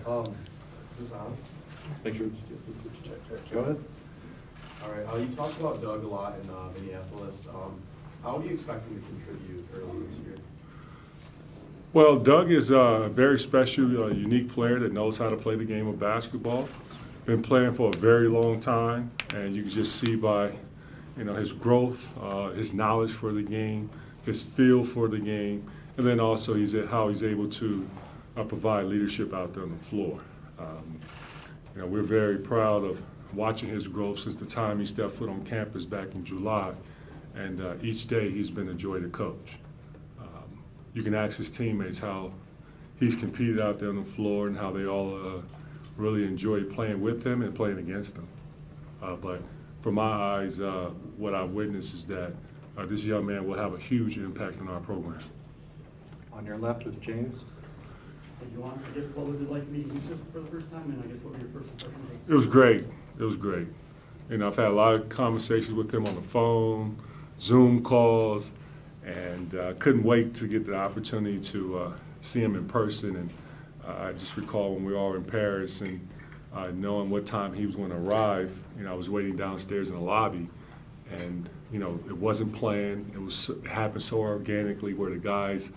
Is this on? Make sure. Go ahead. All right. You talked about Doug a lot in Minneapolis. How do you expect him to contribute early this year? Well, Doug is a very special, unique player that knows how to play the game of basketball. Been playing for a very long time, and you can just see by, his growth, his knowledge for the game, his feel for the game, and then also how he's able to provide leadership out there on the floor. We're very proud of watching his growth since the time he stepped foot on campus back in July, and each day he's been a joy to coach. You can ask his teammates how he's competed out there on the floor and how they all really enjoy playing with him and playing against him. But from my eyes, what I've witnessed is that this young man will have a huge impact on our program. On your left is James. Hey, Juwan, I guess what was it like meeting you for the first time, and I guess what were your first impressions? It was great. It was great. I've had a lot of conversations with him on the phone, Zoom calls, and couldn't wait to get the opportunity to see him in person. And I just recall when we were all in Paris and knowing what time he was going to arrive, I was waiting downstairs in the lobby, and it wasn't planned. It happened so organically where the guys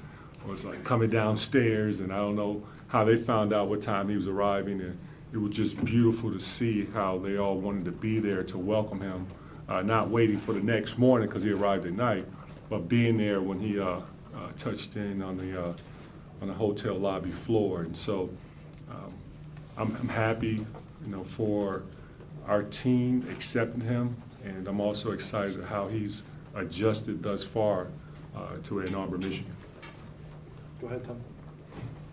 was like coming downstairs, and I don't know how they found out what time he was arriving, and it was just beautiful to see how they all wanted to be there to welcome him, not waiting for the next morning because he arrived at night, but being there when he touched in on the hotel lobby floor. And so I'm happy, for our team accepting him, and I'm also excited at how he's adjusted thus far to Ann Arbor, Michigan. Go ahead, Tom.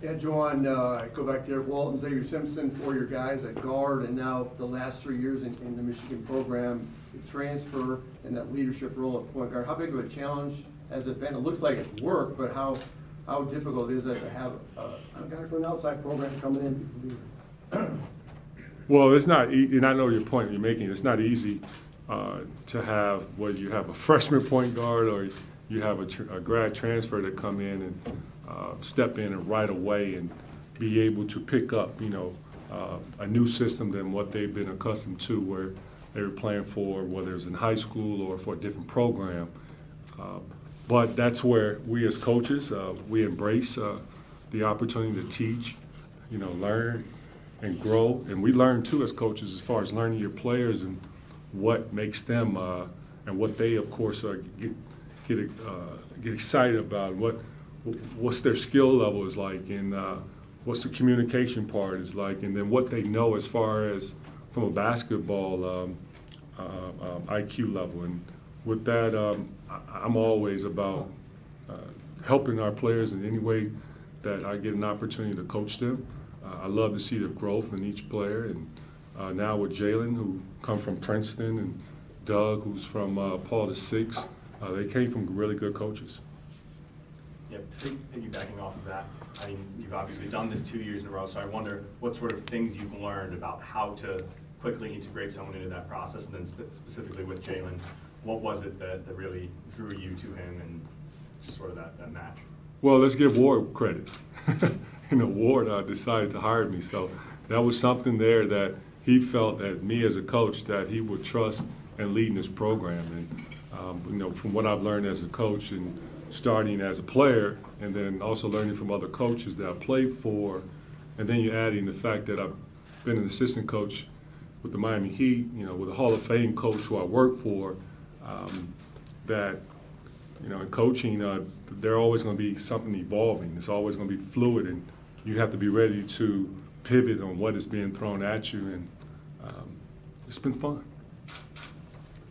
Yeah, Juwan, go back to Eric Walton, Xavier Simpson, 4 year guys at guard, and now the last 3 years in the Michigan program, the transfer and that leadership role at point guard. How big of a challenge has it been? It looks like it's work, but how difficult is it to have a guy from an outside program coming in? Well, it's not, and I know your point you're making. It's not easy to have, whether you have a freshman point guard or you have a grad transfer to come in and step in and right away and be able to pick up, a new system than what they've been accustomed to, where they were playing for, whether it's in high school or for a different program. But that's where we as coaches, we embrace the opportunity to teach, learn and grow. And we learn too as coaches as far as learning your players and what makes them and what they, of course, get excited about, what's their skill level is like, and what's the communication part is like, and then what they know as far as from a basketball IQ level. And with that, I'm always about helping our players in any way that I get an opportunity to coach them. I love to see the growth in each player, and now with Jalen, who come from Princeton, and Doug, who's from Paul VI, they came from really good coaches. Yeah, piggybacking off of that, I mean, you've obviously done this 2 years in a row, so I wonder what sort of things you've learned about how to quickly integrate someone into that process, and then specifically with Jalen, what was it that really drew you to him and just sort of that match? Well, let's give Ward credit. Ward decided to hire me, so that was something there that he felt that me as a coach that he would trust and lead in this program. And from what I've learned as a coach and starting as a player, and then also learning from other coaches that I played for, and then you're adding the fact that I've been an assistant coach with the Miami Heat, with a Hall of Fame coach who I work for, that in coaching, they're always going to be something evolving. It's always going to be fluid, and you have to be ready to pivot on what is being thrown at you, and it's been fun.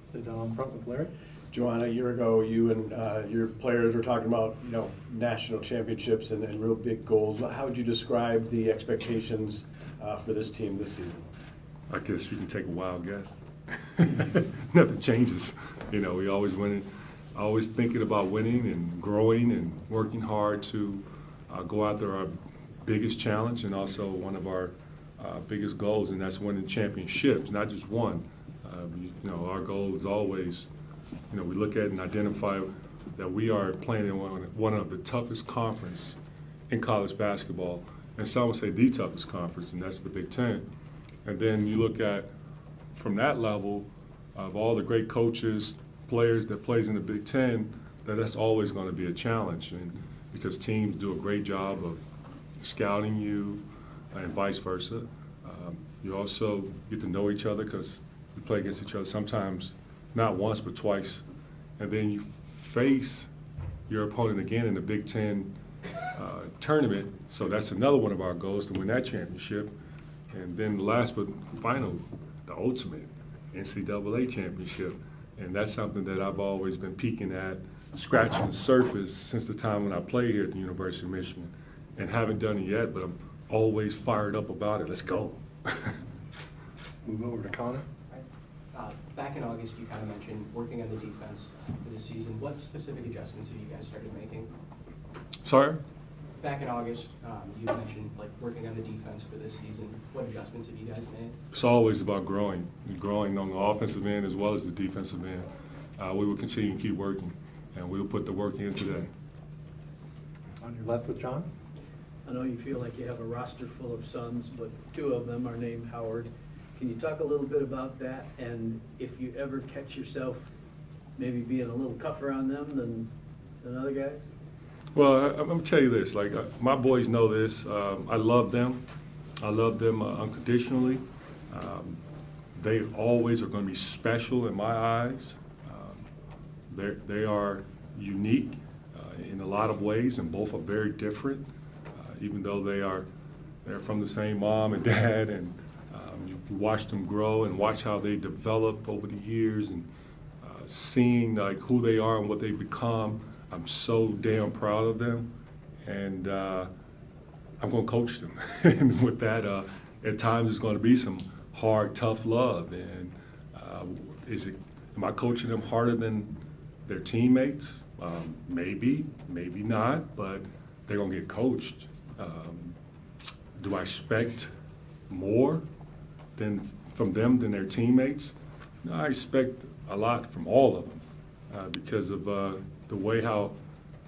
Stay down front with Larry. Juwan, a year ago, you and your players were talking about, national championships and real big goals. How would you describe the expectations for this team this season? I guess you can take a wild guess. Nothing changes. We always winning, always thinking about winning and growing and working hard to go after our biggest challenge and also one of our biggest goals, and that's winning championships, not just one. Our goal is always, we look at and identify that we are playing in one of the toughest conferences in college basketball, and some would say the toughest conference, and that's the Big Ten. And then you look at, from that level, of all the great coaches, players that plays in the Big Ten, that's always going to be a challenge, and because teams do a great job of scouting you and vice versa. You also get to know each other because you play against each other sometimes not once but twice, and then you face your opponent again in the Big Ten tournament. So that's another one of our goals, to win that championship. And then last but final, the ultimate NCAA championship. And that's something that I've always been peeking at, scratching the surface since the time when I played here at the University of Michigan. And haven't done it yet, but I'm always fired up about it. Let's go. Move over to Connor. Back in August, you kind of mentioned working on the defense for this season. What specific adjustments have you guys started making? Sorry? Back in August, you mentioned like working on the defense for this season. What adjustments have you guys made? It's always about growing on the offensive end as well as the defensive end. We will continue to keep working, and we will put the work in today. On your left with John. I know you feel like you have a roster full of sons, but 2 of them are named Howard. Can you talk a little bit about that, and if you ever catch yourself maybe being a little tougher on them than other guys? Well, I'm gonna tell you this. Like my boys know this. I love them. I love them unconditionally. They always are going to be special in my eyes. They are unique in a lot of ways, and both are very different. Even though they're from the same mom and dad, and you watch them grow and watch how they develop over the years, and seeing like who they are and what they become. I'm so damn proud of them, and I'm going to coach them. And with that, at times it's going to be some hard, tough love. And am I coaching them harder than their teammates? Maybe, maybe not, but they're going to get coached. Do I expect more from them than their teammates? No, I expect a lot from all of them because of the way how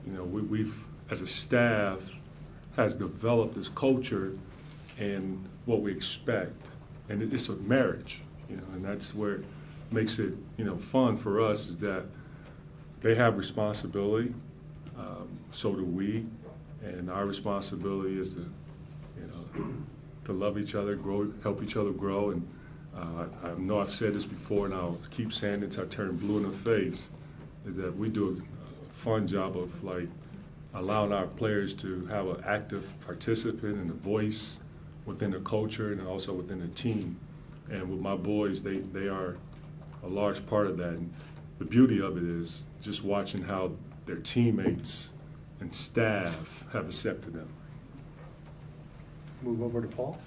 we've as a staff has developed this culture and what we expect, and it's a marriage, and that's where it makes it fun for us, is that they have responsibility, so do we, and our responsibility is to love each other, grow, help each other grow, and I know I've said this before, and I'll keep saying it until I turn blue in the face, is that we do a fun job of like allowing our players to have an active participant and a voice within the culture and also within the team. And with my boys, they are a large part of that. And the beauty of it is just watching how their teammates and staff have accepted them. Move over to Paul.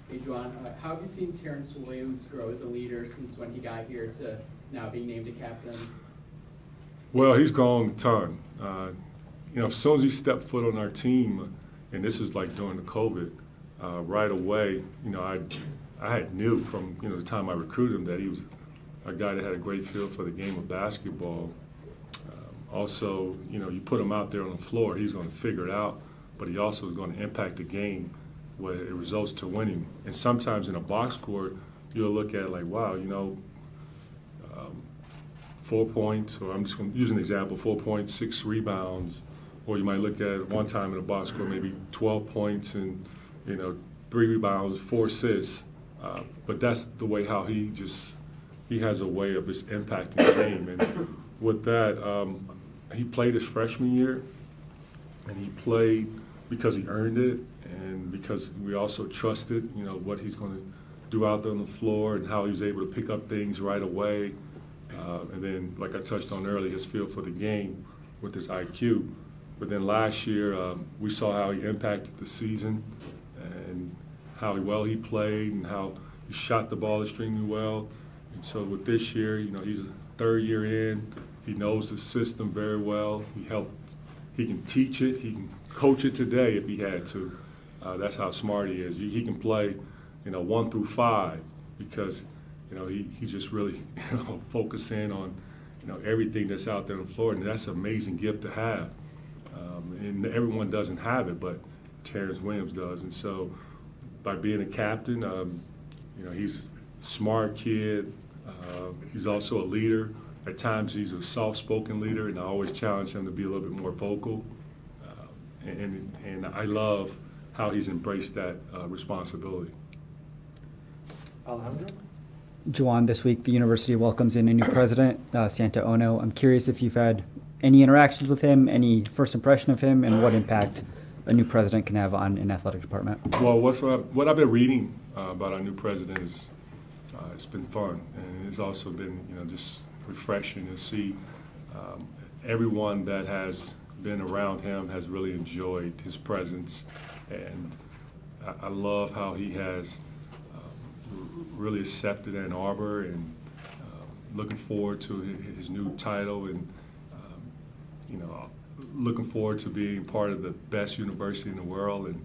Hey, Juwan, how have you seen Terrence Williams grow as a leader since when he got here to now being named a captain? Well, he's grown a ton. As soon as he stepped foot on our team, and this was like during the COVID, right away, I had knew from the time I recruited him that he was a guy that had a great feel for the game of basketball. Also, you put him out there on the floor, he's going to figure it out, but he also is going to impact the game where it results to winning. And sometimes in a box score, you'll look at it like, wow, 4 points, or I'm just going to use an example, 4 points, 6 rebounds, or you might look at one time in a box score, maybe 12 points and 3 rebounds, 4 assists. But that's the way how he has a way of just impacting the game. And with that, he played his freshman year, and he played because he earned it, and because we also trusted, what he's going to do out there on the floor and how he was able to pick up things right away. And then, like I touched on earlier, his feel for the game with his IQ. But then last year, we saw how he impacted the season and how well he played and how he shot the ball extremely well. And so with this year, he's a 3rd year in. He knows the system very well. He can teach it. He can coach it today if he had to. That's how smart he is. He can play, 1 through 5 because, he just really, focus in on, everything that's out there on the floor, and that's an amazing gift to have. And everyone doesn't have it, but Terrence Williams does. And so by being a captain, he's a smart kid. He's also a leader. At times he's a soft-spoken leader, and I always challenge him to be a little bit more vocal. And I love how he's embraced that responsibility. Alejandro? Juwan, this week the university welcomes in a new president, Santa Ono. I'm curious if you've had any interactions with him, any first impression of him, and what impact a new president can have on an athletic department. Well, what I've been reading about our new president is it's been fun, and it's also been just refreshing to see everyone that has been around him has really enjoyed his presence, and I love how he has really accepted Ann Arbor, and looking forward to his new title, and looking forward to being part of the best university in the world,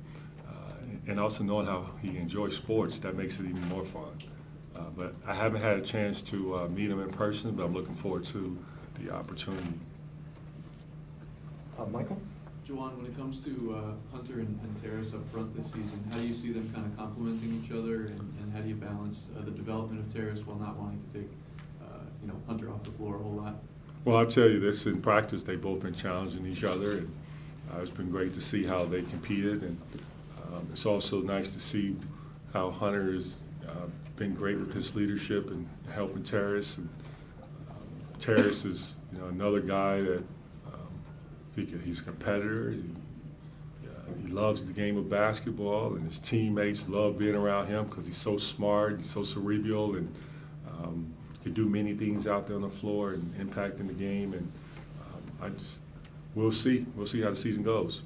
and also knowing how he enjoys sports. That makes it even more fun. But I haven't had a chance to meet him in person, but I'm looking forward to the opportunity. Michael? Juwan, when it comes to Hunter and Terrace up front this season, how do you see them kind of complementing each other, and how do you balance the development of Terrace while not wanting to take Hunter off the floor a whole lot? Well, I'll tell you this, in practice they've both been challenging each other, and it's been great to see how they competed, and it's also nice to see how Hunter has been great with his leadership and helping Terrace. And Terrace is another guy that he's a competitor. He loves the game of basketball, and his teammates love being around him because he's so smart, he's so cerebral, and can do many things out there on the floor and impacting the game. And we'll see how the season goes.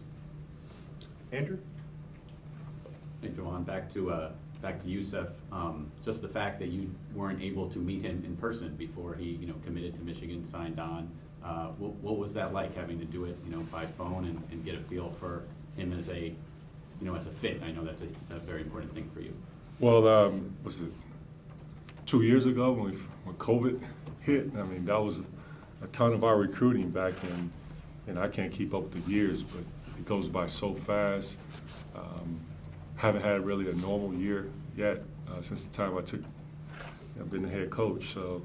Andrew? Hey, Juwan, back to Youssef. Just the fact that you weren't able to meet him in person before he committed to Michigan, signed on. What was that like, having to do it by phone and get a feel for him as a fit? I know that's a very important thing for you. Well, was it 2 years ago when COVID hit? I mean, that was a ton of our recruiting back then, and I can't keep up with the years, but it goes by so fast. Haven't had really a normal year yet since the time I've been the head coach. So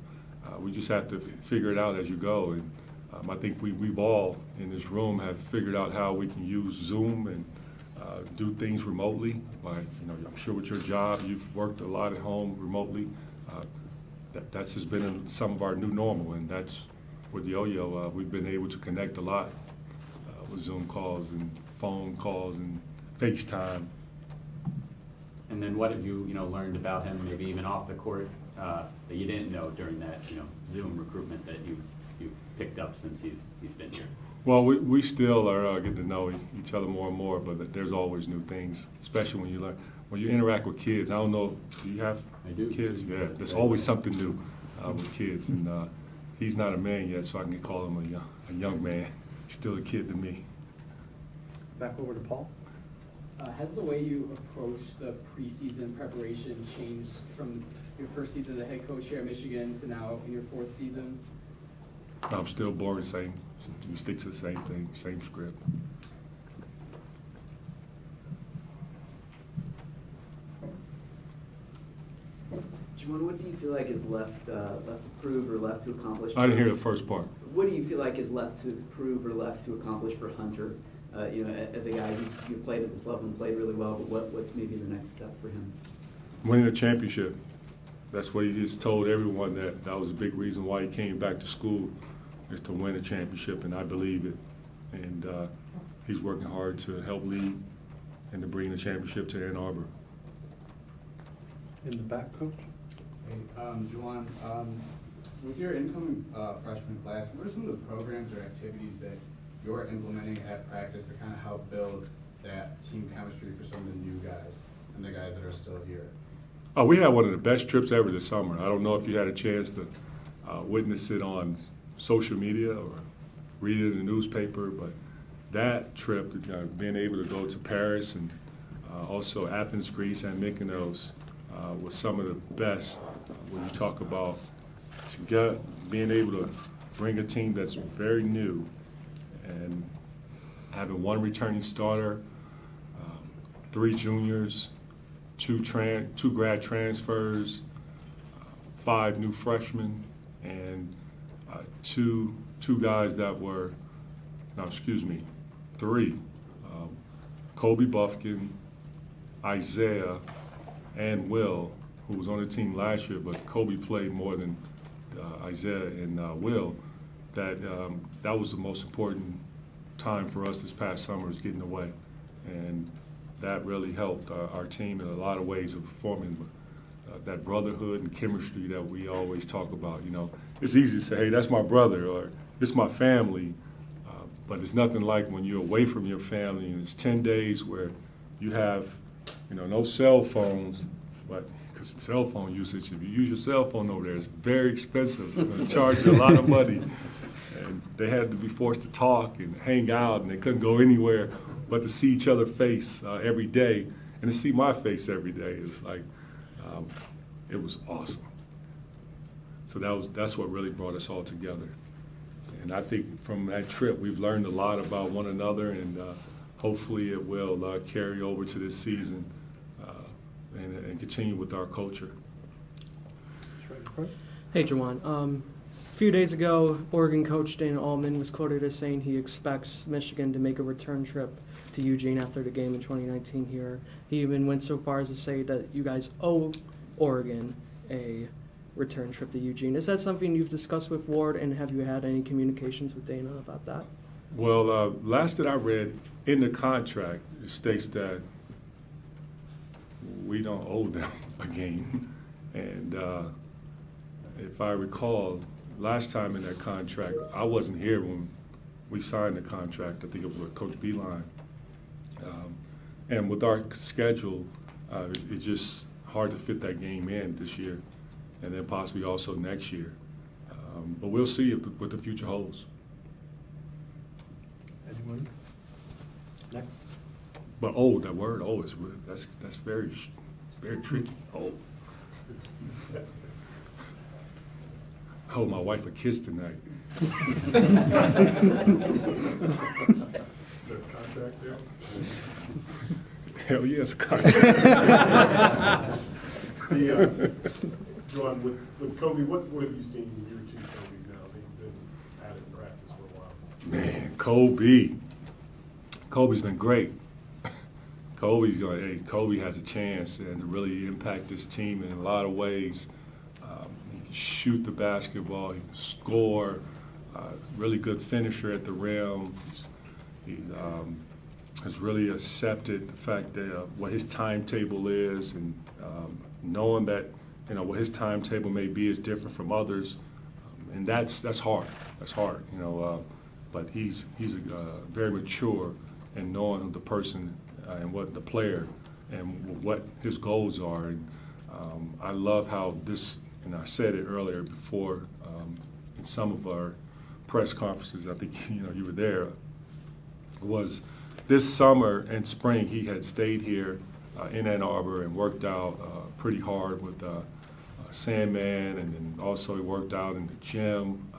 we just have to figure it out as you go. And I think we've all in this room have figured out how we can use Zoom and do things remotely. I'm sure with your job, you've worked a lot at home remotely. That's just been some of our new normal, and that's with Yo-Yo. We've been able to connect a lot with Zoom calls and phone calls and FaceTime. And then what have you learned about him, maybe even off the court, that you didn't know during that Zoom recruitment that you picked up since he's been here? Well, we still are getting to know each other more and more, but there's always new things, especially when you interact with kids. I don't know, do you have kids? Yeah, there's always something new with kids, and he's not a man yet, so I can call him a young man. He's still a kid to me. Back over to Paul. Has the way you approach the preseason preparation changed from your first season as a head coach here at Michigan to now in your fourth season? I'm still boring, same. We stick to the same thing, same script. Juwan, what do you feel like is left to prove or left to accomplish? I didn't hear the first part. What do you feel like is left to prove or left to accomplish for Hunter? As a guy who's played at this level and played really well, but what's maybe the next step for him? Winning a championship. That's what he just told everyone, that was a big reason why he came back to school, is to win a championship, and I believe it. And he's working hard to help lead and to bring the championship to Ann Arbor. In the back, Coach? Hey, Juwan, with your incoming freshman class, what are some of the programs or activities that you're implementing at practice to kind of help build that team chemistry for some of the new guys and the guys that are still here? We had one of the best trips ever this summer. I don't know if you had a chance to witness it on social media or read it in the newspaper, but that trip, being able to go to Paris and also Athens, Greece, and Mykonos was some of the best when you talk about being able to bring a team that's very new and having one returning starter, 3 juniors, 2 grad transfers, 5 new freshmen, and two guys that were, no, excuse me, 3. Kobe Buffkin, Isaiah, and Will, who was on the team last year, but Kobe played more than Isaiah and Will. That was the most important time for us this past summer, is getting away, and that really helped our team in a lot of ways of performing. That brotherhood and chemistry that we always talk about. You know, it's easy to say, hey, that's my brother, or it's my family, but it's nothing like when you're away from your family and it's 10 days where you have, you know, no cell phones, but because cell phone usage, if you use your cell phone over there, it's very expensive. It's going to charge you a lot of money. And they had to be forced to talk and hang out, and they couldn't go anywhere but to see each other's face every day, and to see my face every day. It's like, it was awesome. So that's what really brought us all together. And I think from that trip, we've learned a lot about one another, and hopefully it will carry over to this season and continue with our culture. Hey, Juwan. A few days ago, Oregon coach Dana Altman was quoted as saying he expects Michigan to make a return trip to Eugene after the game in 2019 here. He even went so far as to say that you guys owe Oregon a return trip to Eugene. Is that something you've discussed with Ward, and have you had any communications with Dana about that? Well, last that I read in the contract, it states that we don't owe them a game. And if I recall, last time in that contract, I wasn't here when we signed the contract. I think it was with Coach Beeline. And with our schedule, it's just hard to fit that game in this year, and then possibly also next year. But we'll see what the future holds. Anyone? Next. But that word that's very tricky. I owe my wife a kiss tonight. Is there a contract there? Hell yeah, it's a contract. Juwan, with Kobe, what have you seen in year 2 Kobe now? They've been at it in practice for a while. Man, Kobe's been great. Kobe has a chance and to really impact this team in a lot of ways. He can shoot the basketball, he can score, really good finisher at the rim. He has really accepted the fact that what his timetable is, and knowing that what his timetable may be is different from others, and that's hard. That's hard, but he's very mature in knowing the person and what the player and what his goals are. And I love how this, and I said it earlier before in some of our press conferences, I think you were there, was this summer and spring he had stayed here in Ann Arbor and worked out pretty hard with Sandman, and then also he worked out in the gym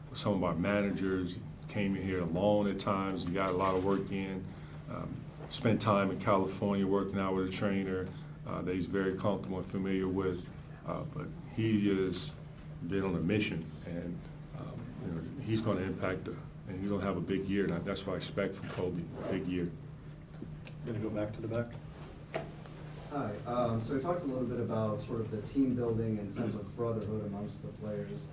with some of our managers. He came in here alone at times. He got a lot of work in. Spent time in California working out with a trainer that he's very comfortable and familiar with. But he has been on a mission, and he's going to impact and he's going to have a big year. And that's what I expect from Kobe, a big year. Going to go back to the back. Hi. So we talked a little bit about sort of the team building and sense of brotherhood amongst the players,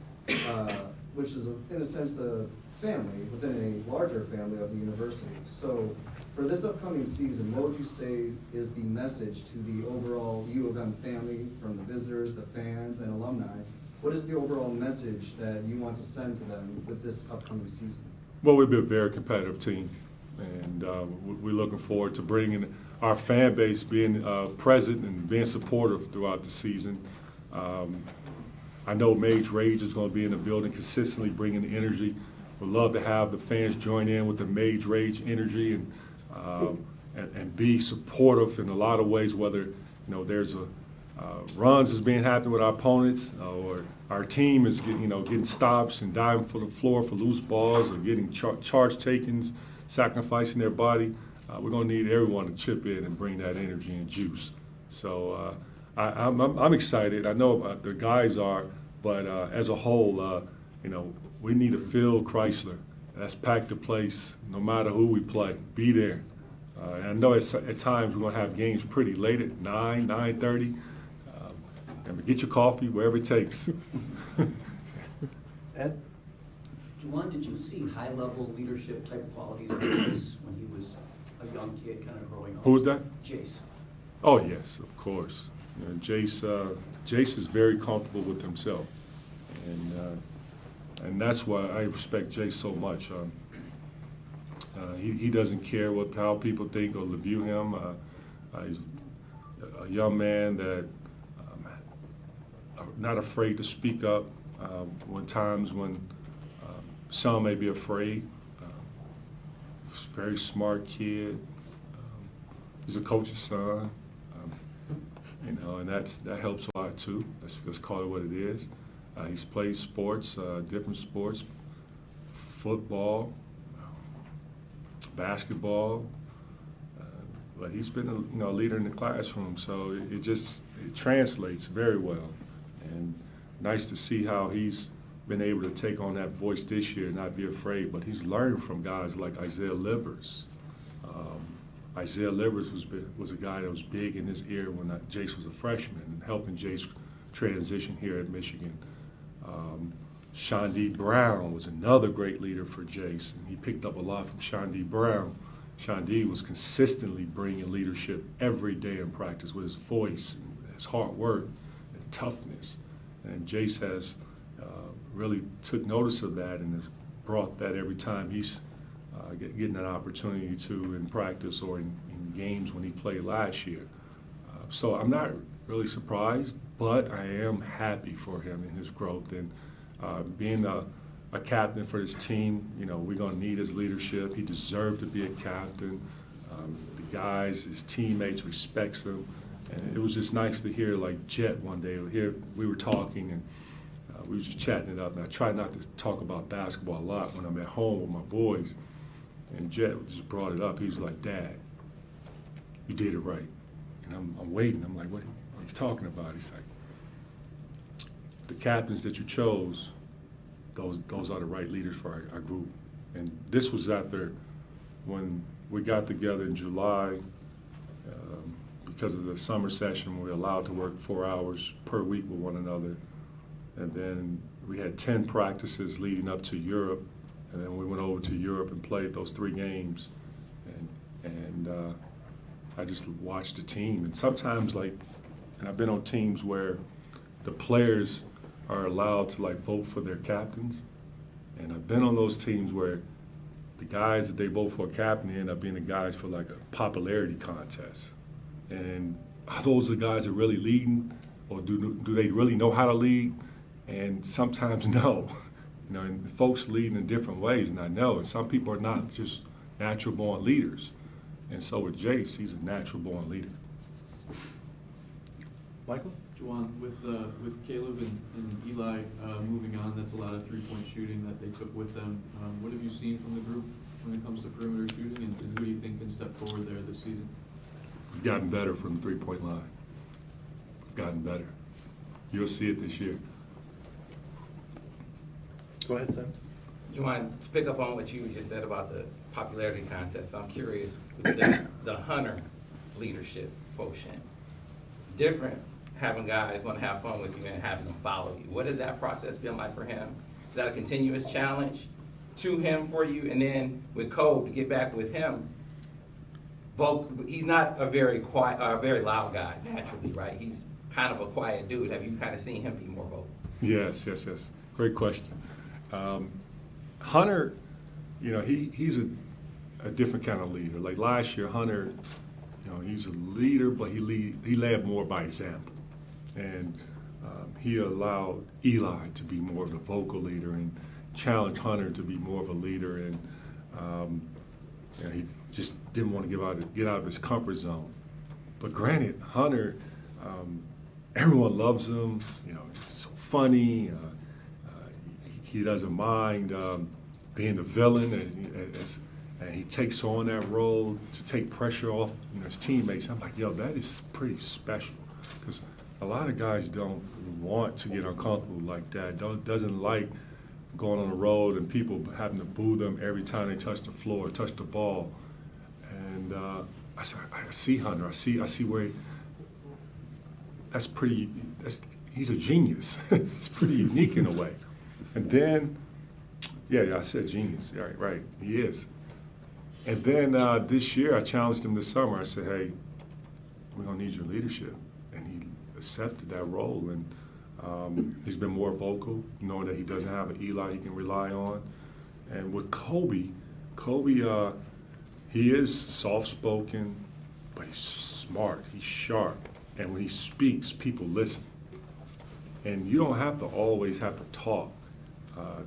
which is, in a sense, the family within a larger family of the university. So for this upcoming season, what would you say is the message to the overall U of M family, from the visitors, the fans, and alumni? What is the overall message that you want to send to them with this upcoming season? Well, we've been a very competitive team, and we're looking forward to bringing our fan base, being present and being supportive throughout the season. I know Mage Rage is going to be in the building consistently, bringing the energy. We'd love to have the fans join in with the Mage Rage energy and be supportive in a lot of ways, whether there's runs is being happening with our opponents, or our team is getting stops and diving for the floor for loose balls, or getting charge takings, sacrificing their body. we're going to need everyone to chip in and bring that energy and juice. So I'm excited. I know the guys are, but as a whole, we need to fill Chrysler. That's pack the place, no matter who we play. Be there. And I know at times we're going to have games pretty late at 9:30. And get your coffee wherever it takes. Ed? Juwan, did you see high-level leadership type qualities in Jace when he was a young kid kind of growing up? Who was that? Jace. Oh, yes, of course. Jace is very comfortable with himself. And that's why I respect Jace so much. He doesn't care how people think or view him. He's a young man that not afraid to speak up when some may be afraid. He's a very smart kid. He's a coach's son, and that helps a lot too. Let's call it what it is. He's played sports, different sports, football, basketball, but he's been a leader in the classroom, so it translates very well. And nice to see how he's been able to take on that voice this year and not be afraid. But he's learned from guys like Isaiah Livers. Isaiah Livers was a guy that was big in his ear when Jace was a freshman and helping Jace transition here at Michigan. Shawnee Brown was another great leader for Jace, and he picked up a lot from Shawnee Brown. Shawnee was consistently bringing leadership every day in practice with his voice and his hard work and toughness. And Jace has really took notice of that and has brought that every time he's getting an opportunity to in practice or in games when he played last year. So I'm not really surprised, but I am happy for him in his growth. And being a captain for his team, we're going to need his leadership. He deserved to be a captain. The guys, his teammates respects him. And it was just nice to hear, like Jet one day, we were talking and we were just chatting it up. And I try not to talk about basketball a lot when I'm at home with my boys. And Jet just brought it up. He was like, "Dad, you did it right." And I'm waiting. I'm like, what are you talking about? He's like, the captains that you chose, those are the right leaders for our group. And this was after when we got together in July, because of the summer session, we were allowed to work 4 hours per week with one another. And then we had 10 practices leading up to Europe. And then we went over to Europe and played those 3 games. And I just watched the team. And sometimes, and I've been on teams where the players are allowed to vote for their captains. And I've been on those teams where the guys that they vote for a captain end up being the guys for a popularity contest. And are those the guys that are really leading, or do they really know how to lead? And sometimes no. And folks lead in different ways, and I know. And some people are not just natural-born leaders. And so with Jace, he's a natural-born leader. Michael? Juwan, with Caleb and Eli moving on, that's a lot of three-point shooting that they took with them. What have you seen from the group when it comes to perimeter shooting, and who do you think can step forward there this season? We've gotten better from the three-point line. We've gotten better. You'll see it this year. Go ahead, Sam. Juwan, to pick up on what you just said about the popularity contest, I'm curious, the Hunter leadership quotient, different having guys want to have fun with you and having them follow you. What has that process been like for him? Is that a continuous challenge to him for you? And then with Cole, to get back with him, he's not a very quiet, very loud guy naturally, right? He's kind of a quiet dude. Have you kind of seen him be more vocal? Yes. Great question. Hunter, he's a different kind of leader. Like last year, Hunter, he's a leader, but he led more by example. And he allowed Eli to be more of the vocal leader and challenged Hunter to be more of a leader. And he just didn't want to get out of his comfort zone. But granted, Hunter, everyone loves him. He's so funny. He doesn't mind being the villain, and he takes on that role to take pressure off, his teammates. I'm like, yo, that is pretty special, because a lot of guys don't want to get uncomfortable like that. Doesn't like going on the road and people having to boo them every time they touch the floor, touch the ball. And I see Hunter. I see where he's a genius. It's pretty unique in a way. And then, yeah, I said genius. Right, he is. And then this year, I challenged him this summer. I said, hey, we're going to need your leadership. And he accepted that role. And he's been more vocal, knowing that he doesn't have an Eli he can rely on. And with Kobe, he is soft-spoken, but he's smart, he's sharp. And when he speaks, people listen. And you don't have to always have to talk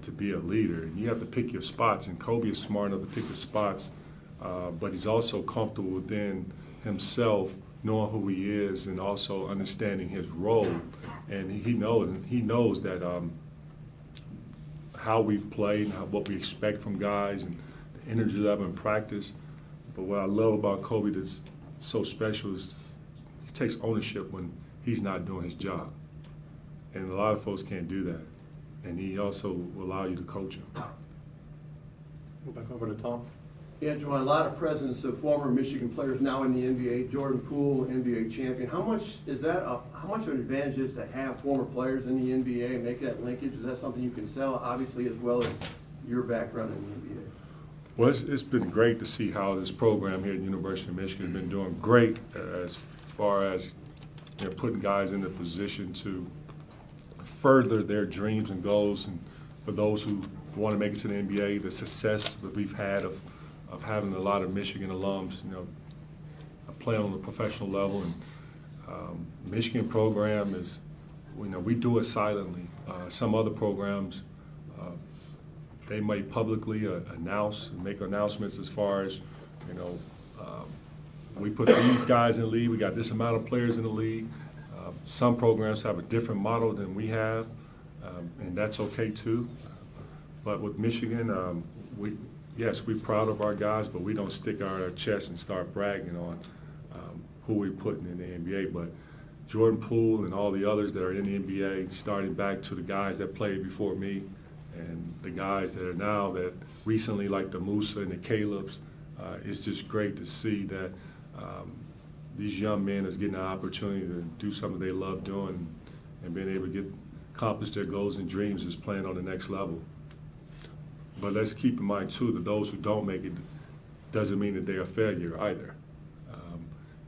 to be a leader. You have to pick your spots, and Kobe is smart enough to pick his spots, but he's also comfortable within himself, knowing who he is and also understanding his role. And he knows that how we play and what we expect from guys and the energy level in practice. But what I love about Kobe that's so special is he takes ownership when he's not doing his job. And a lot of folks can't do that. And he also will allow you to coach him. Go back over to Tom. Yeah, Juwan, a lot of presidents of former Michigan players now in the NBA. Jordan Poole, NBA champion. How much of an advantage is to have former players in the NBA and make that linkage? Is that something you can sell, obviously, as well as your background in the NBA? Well, it's been great to see how this program here at the University of Michigan has been doing great as far as putting guys in the position to further their dreams and goals. And for those who want to make it to the NBA, the success that we've had of having a lot of Michigan alums, play on the professional level. And Michigan program is, we do it silently. Some other programs, they might publicly announce and make announcements as far as, we put these guys in the league, we got this amount of players in the league. Some programs have a different model than we have, and that's okay too. But with Michigan, we're proud of our guys, but we don't stick out our chest and start bragging on who we're putting in the NBA. But Jordan Poole and all the others that are in the NBA, starting back to the guys that played before me, and the guys that are now that recently, like the Musa and the Calebs, it's just great to see that these young men is getting an opportunity to do something they love doing and being able to accomplish their goals and dreams is playing on the next level. But let's keep in mind, too, that those who don't make it doesn't mean that they're a failure either.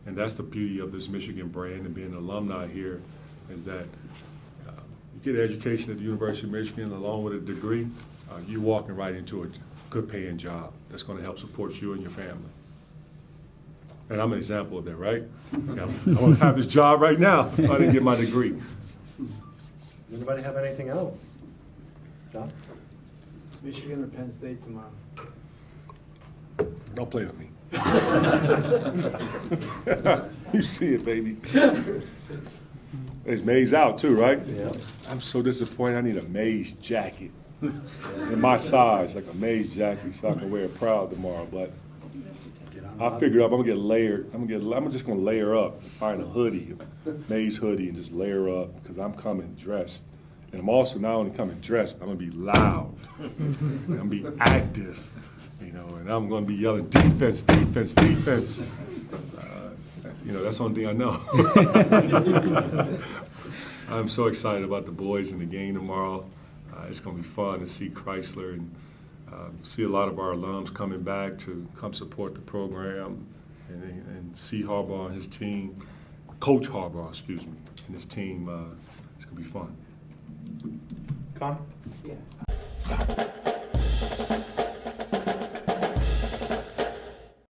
And that's the beauty of this Michigan brand and being an alumni here, is that you get an education at the University of Michigan along with a degree, you're walking right into a good paying job that's going to help support you and your family. And I'm an example of that, right? I want to have this job right now if I didn't get my degree. Does anybody have anything else? John? Michigan or Penn State tomorrow? Don't play with me. You see it, baby. It's May's out too, right? Yeah. I'm so disappointed. I need a May's jacket in my size, like a May's jacket, so I can wear it proud tomorrow. But I figured out I'm gonna get layered. I'm just gonna layer up, find a hoodie, May's hoodie, and just layer up because I'm coming dressed. And I'm also not only coming dressed, but I'm gonna be loud. I'm gonna be active, and I'm gonna be yelling defense, defense, defense. That's the only thing I know. I'm so excited about the boys in the game tomorrow. It's gonna be fun to see Chrysler and see a lot of our alums coming back to come support the program and see Harbaugh and his team, Coach Harbaugh, and his team. It's gonna be fun. Con? Yeah.